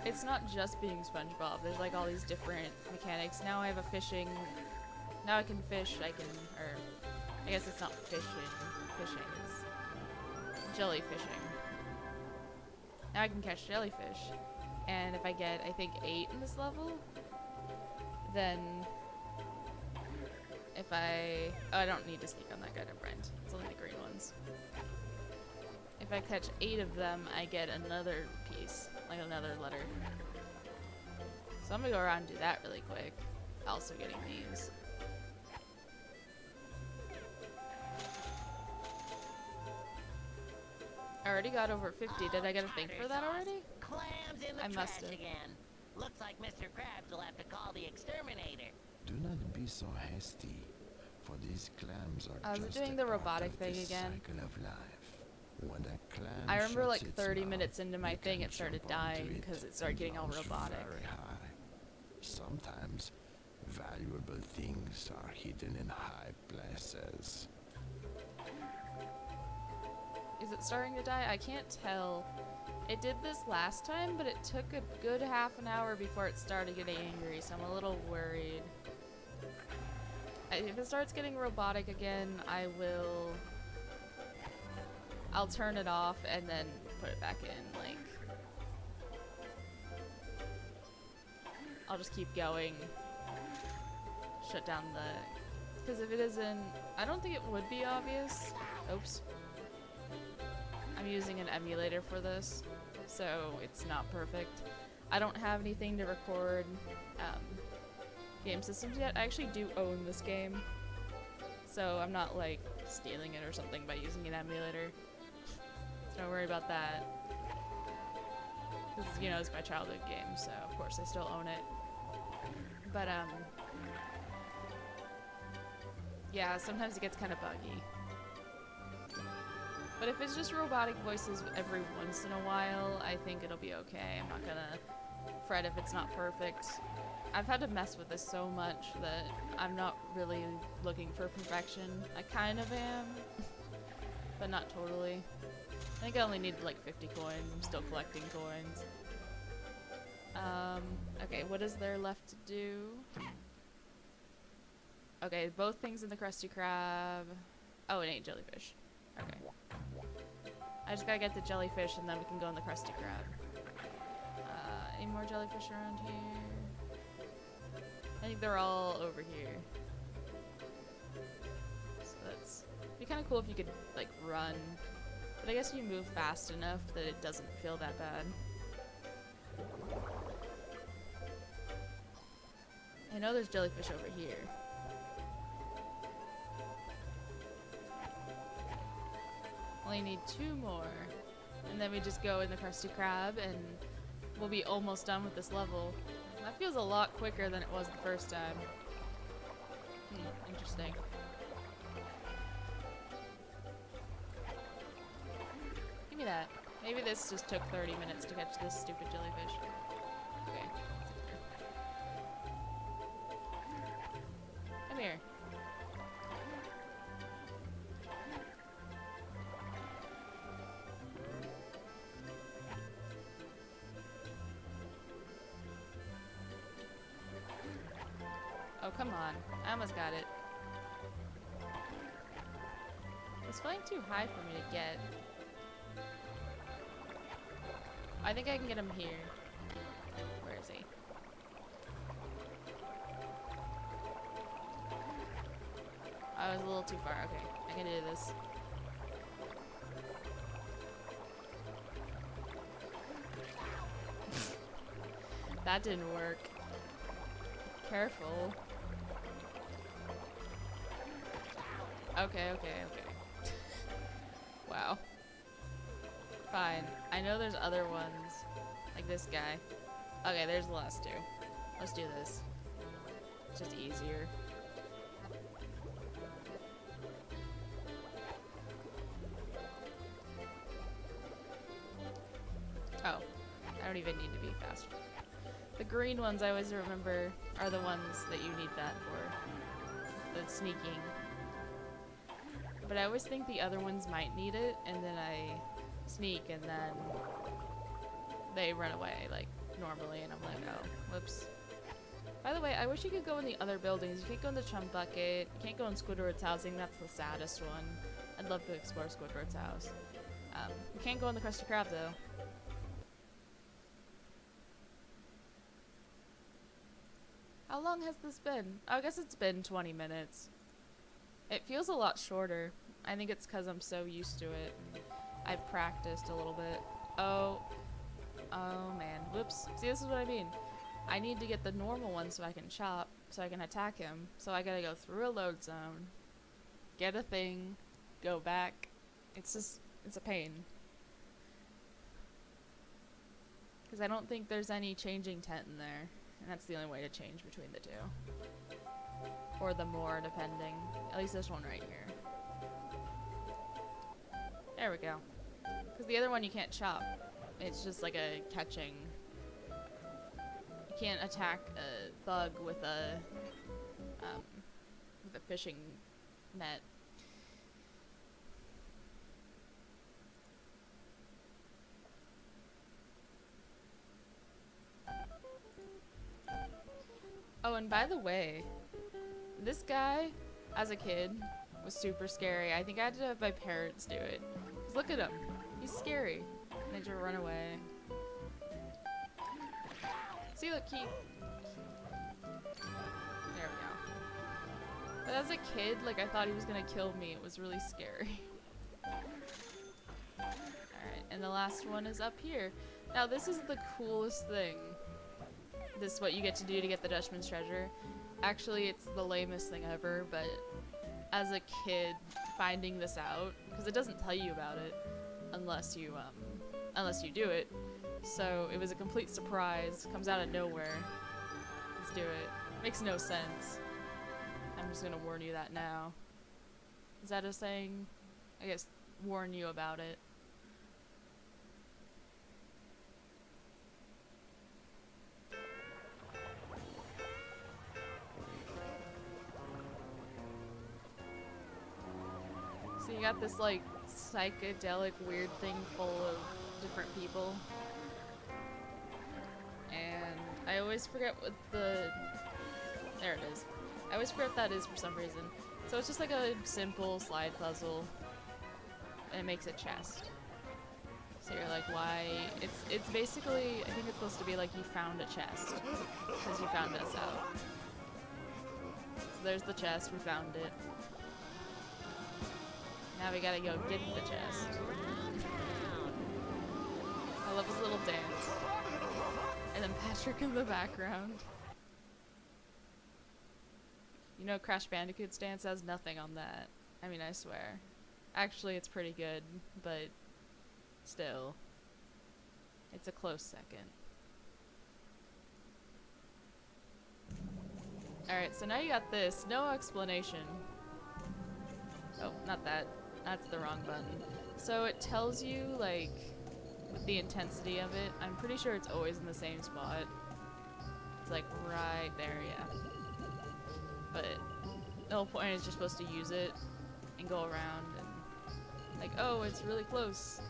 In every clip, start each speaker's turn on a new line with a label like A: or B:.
A: it's not just being SpongeBob. There's like all these different mechanics. Now I have a fishing. Now I can fish. I can, or I guess it's not fishing. Fishing. It's jellyfishing. Now I can catch jellyfish, and if I get, I think 8 in this level, then if I don't need to sneak on that guy, never mind. It's only the green ones. If I catch 8 of them, I get another piece, like another letter. So I'm gonna go around and do that really quick. Also getting these. I already got over 50. Did I get a thing for that already?
B: Clams in the
A: I must
B: trash
A: have.
B: again. Looks like Mr. Krabs will have to call the exterminator.
C: Do not be so hasty, for these clams are
A: I was
C: just
A: doing
C: a
A: the
C: part
A: robotic
C: of
A: thing
C: this
A: again.
C: cycle of life. When a clam
A: I remember
C: shuts
A: like
C: its
A: 30
C: mouth,
A: minutes into my
C: you
A: thing
C: can
A: it started
C: jump onto
A: dying because it started
C: and
A: getting all
C: launch
A: robotic.
C: very high. Sometimes valuable things are hidden in high places.
A: Is it starting to die? I can't tell. It did this last time, but it took a good half an hour before it started getting angry, so I'm a little worried. If it starts getting robotic again, I'll turn it off and then put it back in, like... I'll just keep going. Shut down the... Because if it isn't... I don't think it would be obvious. Oops. I'm using an emulator for this, so it's not perfect. I don't have anything to record game systems yet. I actually do own this game, so I'm not like stealing it or something by using an emulator. So don't worry about that. This is, you know, it's my childhood game, so of course I still own it. But yeah, sometimes it gets kind of buggy. But if it's just robotic voices every once in a while, I think it'll be okay. I'm not gonna fret if it's not perfect. I've had to mess with this so much that I'm not really looking for perfection. I kind of am, but not totally. I think I only need like 50 coins. I'm still collecting coins. Okay, what is there left to do? Okay, both things in the Krusty Krab. Oh, it ain't jellyfish. Okay. I just gotta get the jellyfish and then we can go in the Krusty Krab. Any more jellyfish around here? I think they're all over here. So that's... It'd be kind of cool if you could, like, run. But I guess you move fast enough that it doesn't feel that bad. I know there's jellyfish over here. Only need 2 more. And then we just go in the Krusty Krab and we'll be almost done with this level. That feels a lot quicker than it was the first time. Interesting. Give me that. Maybe this just took 30 minutes to catch this stupid jellyfish. Okay. Come here. Oh, come on. I almost got it. It's flying too high for me to get. I think I can get him here. Where is he? I was a little too far. Okay, I can do this. That didn't work. Careful. Okay, okay, okay. Wow. Fine. I know there's other ones. Like this guy. Okay, there's the last 2. Let's do this. It's just easier. Oh. I don't even need to be faster. The green ones I always remember are the ones that you need that for. The sneaking. But I always think the other ones might need it, and then I sneak, and then they run away, like normally, and I'm like, oh, whoops. By the way, I wish you could go in the other buildings. You can't go in the Chum Bucket. You can't go in Squidward's housing. That's the saddest one. I'd love to explore Squidward's house. You can't go in the Krusty Krab, though. How long has this been? Oh, I guess it's been 20 minutes. It feels a lot shorter. I think it's because I'm so used to it. I've practiced a little bit. Oh man. Whoops. See, this is what I mean. I need to get the normal one so I can chop, so I can attack him. So I gotta go through a load zone, get a thing, go back. It's a pain. Because I don't think there's any changing tent in there. And that's the only way to change between the two. Or the more, depending. At least this one right here. There we go. Because the other one you can't chop. It's just like a catching. You can't attack a thug with a fishing net. Oh, and by the way, this guy, as a kid, was super scary. I think I had to have my parents do it. 'Cause look at him. He's scary. And they just run away. See, look, he... There we go. But as a kid, like, I thought he was gonna kill me. It was really scary. Alright, and the last one is up here. Now, this is the coolest thing. This is what you get to do to get the Dutchman's treasure. Actually, it's the lamest thing ever, but as a kid, finding this out, because it doesn't tell you about it unless you do it. So it was a complete surprise. Comes out of nowhere. Let's do it. Makes no sense. I'm just gonna warn you that now. Is that a saying? I guess warn you about it. So you got this like psychedelic weird thing full of different people. And I always forget what the... There it is. I always forget what that is for some reason. So it's just like a simple slide puzzle. And it makes a chest. So you're like, why? It's basically, I think it's supposed to be like you found a chest. Because you found us out. So there's the chest, we found it. Now we gotta go get the chest. I love his little dance. And then Patrick in the background. You know Crash Bandicoot's dance has nothing on that. I mean, I swear. Actually, it's pretty good, but still. It's a close second. Alright, so now you got this. No explanation. Oh, not that. That's the wrong button. So it tells you, like, with the intensity of it, I'm pretty sure it's always in the same spot. It's like right there, yeah. But the whole point is you're supposed to use it and go around and like, oh, it's really close.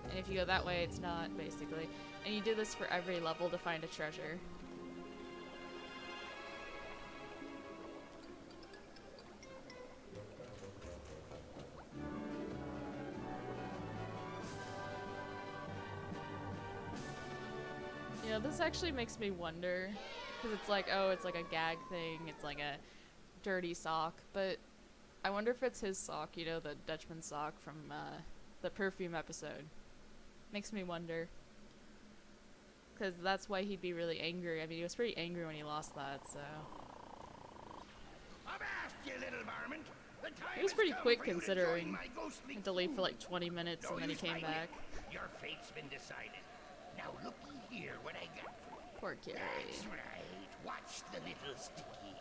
A: And if you go that way, it's not, basically. And you do this for every level to find a treasure. You know, this actually makes me wonder, because it's like, oh, it's like a gag thing, it's like a dirty sock, but I wonder if it's his sock, you know, the Dutchman sock from the perfume episode. Makes me wonder. Because that's why he'd be really angry. I mean, he was pretty angry when he lost that, so... He was pretty quick considering. He had to leave for like 20 minutes and then he came back.
D: Your fate's been decided. Now looky here what I got for you.
A: Poor Gary.
D: That's right. Watch the little sticky.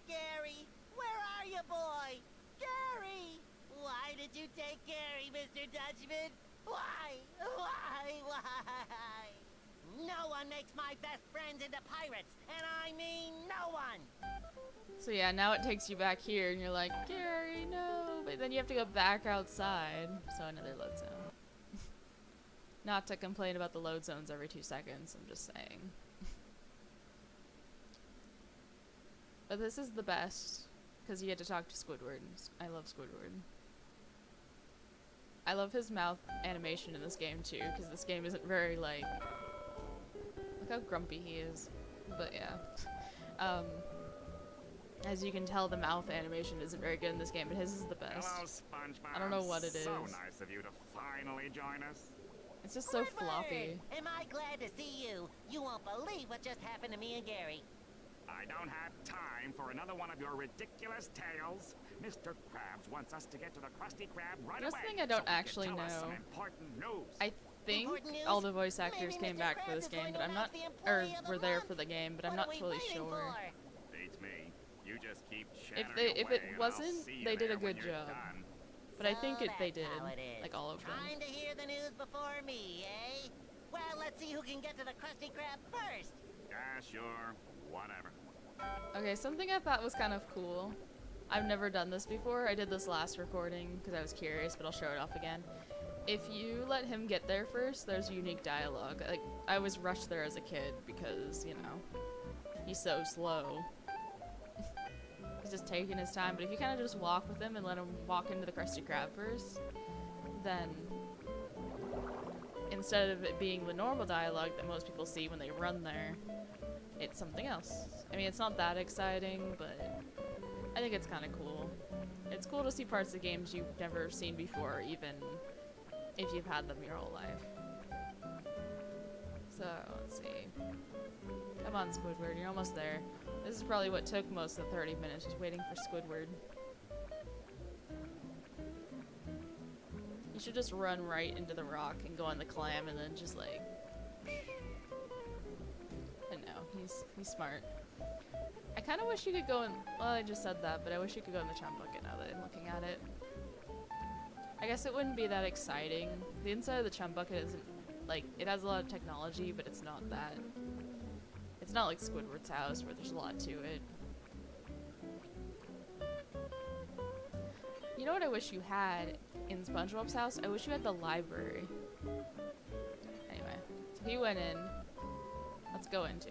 B: Gary, where are you, boy? Gary! Why did you take Gary, Mr. Dutchman? Why? No one makes my best friends into pirates, and I mean no one!
A: So yeah, now it takes you back here and you're like, Gary, no! But then you have to go back outside. So another load zone. Not to complain about the load zones every 2 seconds, I'm just saying. But this is the best, because you get to talk to Squidward. I love Squidward. I love his mouth animation in this game too, because this game isn't very, like... Look how grumpy he is. But yeah. As you can tell, the mouth animation isn't very good in this game, but his is the best.
E: Hello, Spongebob.
A: I don't know what it is.
E: So nice of you to finally join us.
A: It's just so floppy.
B: Am I glad to see you? You won't believe what just happened to me and Gary.
E: I don't have time for another one of your ridiculous tales. Mr. Krabs wants us to get to the Krusty Krab right away.
A: This thing I don't
E: so
A: actually
E: tell us some
A: know.
E: important news.
A: I think all the voice actors came back for this game, but I'm not, or were there for the game, but I'm not totally sure.
E: Beats me. You just keep
A: If it wasn't, they did a good job. But I think they did, like all of them.
B: Trying to hear the news before me, eh? Well, let's see who can get to the Krusty Krab first.
E: Yeah, sure. Whatever.
A: Okay, something I thought was kind of cool. I've never done this before. I did this last recording because I was curious, but I'll show it off again. If you let him get there first, there's unique dialogue. Like, I was rushed there as a kid because, you know, he's so slow. He's just taking his time, but if you kind of just walk with him and let him walk into the Krusty Krab first, then instead of it being the normal dialogue that most people see when they run there, it's something else. I mean, it's not that exciting, but I think it's kind of cool. It's cool to see parts of games you've never seen before, even if you've had them your whole life. So, let's see. Come on, Squidward, you're almost there. This is probably what took most of the 30 minutes, just waiting for Squidward. You should just run right into the rock and go on the clam and then just like... I know, he's smart. I kind of wish you could go in... Well, I just said that, but I wish you could go in the chum bucket now that I'm looking at it. I guess it wouldn't be that exciting. The inside of the chum bucket isn't... Like, it has a lot of technology, but it's not that... It's not like Squidward's house where there's a lot to it. You know what I wish you had in SpongeBob's house? I wish you had the library. Anyway, so he went in. Let's go into.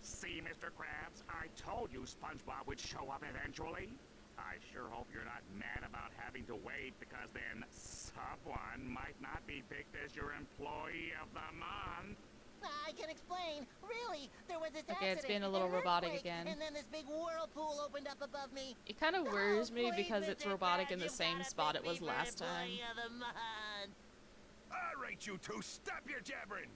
E: See, Mr. Krabs, I told you SpongeBob would show up eventually. I sure hope you're not mad about having to wait, because then someone might not be picked as your employee of the month.
B: I can explain. Really, there was this
A: Okay, it's
B: accident,
A: being a little
B: an
A: robotic
B: earthquake,
A: again.
B: And then this big whirlpool opened up above me.
A: It kind of worries me
B: please,
A: because it's
B: Mr.
A: robotic in
B: Krabs,
A: the
B: you've
A: same
B: gotta
A: spot
B: pick
A: it was
B: me for
A: last time.
B: employee of the month.
F: All right, you two, stop your jabbering.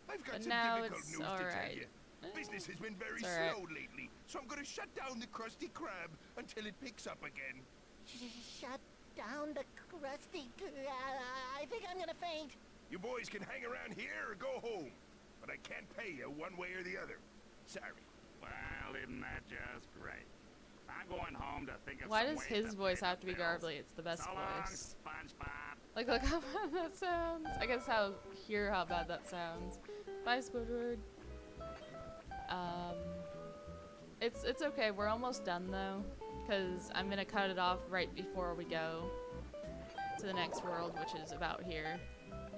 F: I've got
A: But
F: some
A: now
F: difficult
A: it's
F: news to tell
A: alright.
F: you. Business has been very
A: It's alright.
F: slow lately, so I'm gonna shut down the Krusty Krab until it picks up again.
B: Shut down the Krusty Krab. I think I'm gonna faint.
F: You boys can hang around here or go home, but I can't pay you one way or the other. Sorry.
E: Well, isn't that just great? I'm going home to think of
A: Why
E: some
A: does
E: ways
A: his
E: to
A: voice
E: pay
A: have
E: the
A: to be
E: bills.
A: garbly? It's the best
E: So long,
A: voice.
E: SpongeBob.
A: Like, look how bad that sounds. I guess hear how bad that sounds. Bye, Squidward. It's okay. We're almost done though, because I'm gonna cut it off right before we go to the next world, which is about here.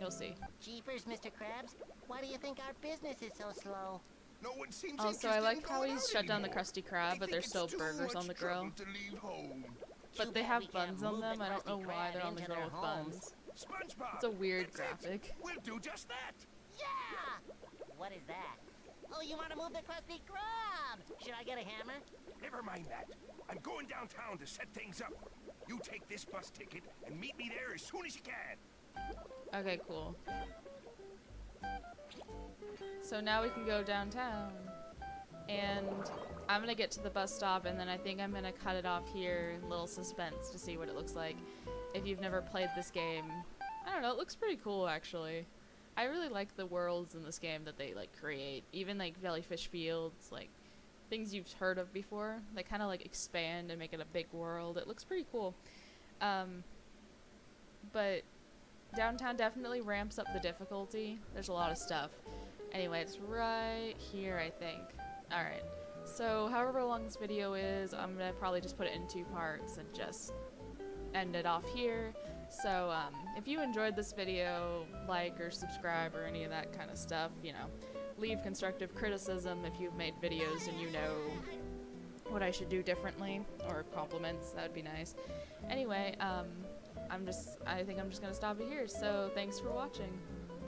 A: You'll see.
B: Jeepers, Mr. Krabs. Why do you think our business is so slow?
F: No one seems
A: Also, I
F: interested
A: like
F: in
A: how
F: going
A: he's
F: out
A: shut down the
F: anymore.
A: Krusty
F: They
A: Krab, but
F: think
A: there's
F: it's
A: still
F: too
A: burgers on
F: much
A: the grill.
F: trouble to leave home.
A: But
B: Too
A: they
B: bad
A: have
B: we can't
A: buns on
B: move
A: them.
B: the
A: I don't know
B: Krusty
A: why
B: Krab
A: they're on the
B: into
A: grill
B: their
A: with
B: homes.
A: buns.
F: SpongeBob.
A: It's a weird
F: that's it.
A: graphic.
F: We'll do just that.
B: Yeah! What is that? Oh, you want to move the Krusty Krab? Should I get a hammer?
F: Never mind that. I'm going downtown to set things up. You take this bus ticket and meet me there as soon as you can.
A: Okay, cool. So now we can go downtown. And I'm gonna get to the bus stop, and then I think I'm gonna cut it off here in little suspense to see what it looks like. If you've never played this game, I don't know, it looks pretty cool actually. I really like the worlds in this game that they like create. Even like Jellyfish Fields, like things you've heard of before. They kind of like expand and make it a big world. It looks pretty cool. But downtown definitely ramps up the difficulty. There's a lot of stuff. Anyway, it's right here, I think. Alright, so however long this video is, I'm gonna probably just put it in 2 parts and just end it off here. So, if you enjoyed this video, like or subscribe or any of that kind of stuff, you know, leave constructive criticism if you've made videos and you know what I should do differently, or compliments, that would be nice. Anyway, I think I'm just gonna stop it here, so thanks for watching.